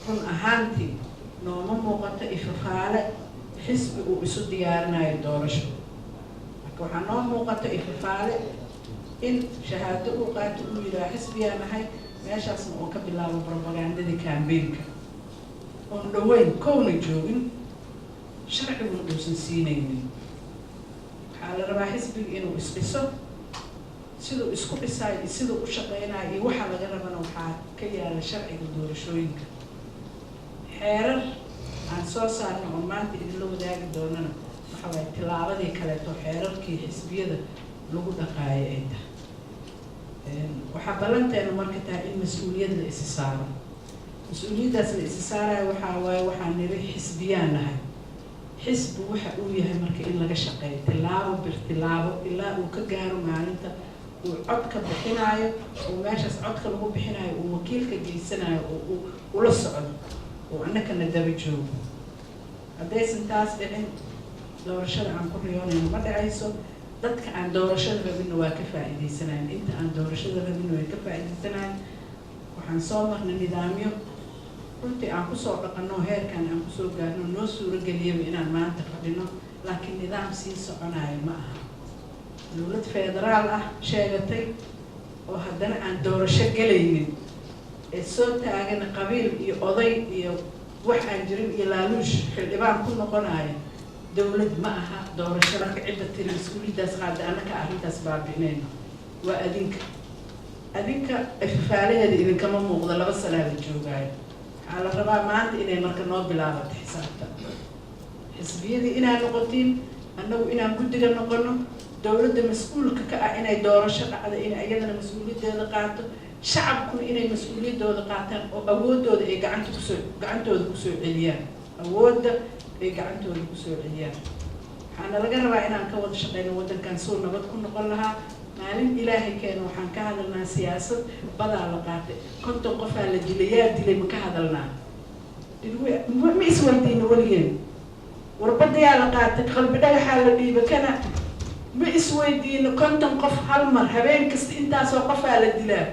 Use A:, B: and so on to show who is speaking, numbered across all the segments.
A: run ahaantii nooma muuqato ifafaale xisbi uu isu diyaarinayo doorasho. marka waxaa noo muuqato ifafaale in shahaado uu qaato uu yidhaha xisbiyaan ahay meeshaasna uu ka bilaabo propagandadii kaambeynka oon dhaweyn kowna joogin sharciguna uusan siinaynin. waxaa la rabaa xisbiga inuu isdhiso siduu isku dhisaayo iyo siduu u shaqeynayo iyo waxaa laga rabana waxaa ka yaala sharciga doorashooyinka. xeerar aan soo saarno oo maanta idinla wadaagi doonana waxa waaye tilaabadii kaleeto xeerarkii xisbiyada lagu dhaqaayo ay tahay. waxaa ballanteena marka tahay in mas-uuliyad la isi saaro. mas-uuliyaddaas la isi saarayo waxaa waaye waxaan niri xisbiyaan nahay. xisbi waxa uu yahay marka in laga shaqeeyo tilaabo bir tilaabo ilaa uu ka gaaro maalinta uu codka bixinaayo oo meeshaas codka lagu bixinaayo uu wakiilka geysanayo oo uu ula socdo oo annakana daba joogo. haddaysan taas dhicin doorashada aan ku riyoonayno ma dhacayso. dadka aan doorashada rabinna waa ka faa'iidaysanayn. inta aan doorashada rabinna way ka faa'iidaysanayn. waxaan soo marnay nidaamyo runtii aan kusoo dhaqanno heerkan aan kusoo gaarno noo suurageliyaba inaan maanta fadhino laakiin nidaam sii soconayo ma aha. dowlad federaal ah sheegatay oo haddana aan doorasho gelaynin ee soo taagan qabiil iyo oday iyo wax aan jirin iyo laaluush xildhibaan ku noqonayo dowlad ma aha. doorashada ka cidda tiri mas-uuliyaddaas qaada annaka arrintaas baabi'inayno waa adinka ifafaalaheeda idinkama muuqdo 2 sanaa la joogaayo. waxaa la rabaa maanta inay marka noo bilaabato xisaabta xisbiyadii inaan noqotiin annagu inaan guddiga noqono dowladda mas-uulka ka ah inay doorasho dhacdo in iyadana mas-uuliyaddeeda qaato shacabkuna inay mas-uuliyaddooda qaataan oo awoodooda ay gacantooda kusoo celiyaan awoodda ay gacantooda kusoo celiyaan. waxaana laga rabaa inaan ka wada shaqeyno waddankan suu nabad ku noqon lahaa. maalin ilaahay keena waxaan ka hadalnaa siyaasad badaa la qaatay 50 qofaa la dilay yaa dilay ma ka hadalnaa ma isweydiino weligeen. warbadayaa la qaatay qalbi dhagaxaa la dhiiba kana ma isweydiino 50 qof hal mar habeen kasta intaasoo qofaa la dilaa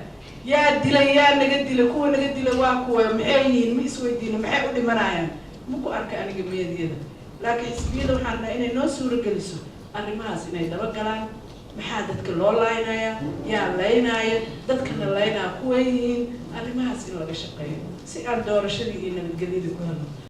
A: yaa dilay yaa naga dila kuwa naga dila waa kuwa maxay yihiin ma isweydiino maxay u dhimanayaan ma ku arka aniga meediyada. laakiin xisbiyada waxaan dhahay inay noo suurageliso arrimahaas inay daba galaan. maxaa dadka loo laynaya yaa laynaya dadkana laynaa kuwa yihiin arrimahaas in laga shaqeeyo si aan doorashadii iyo nabadgelyadii ku helno.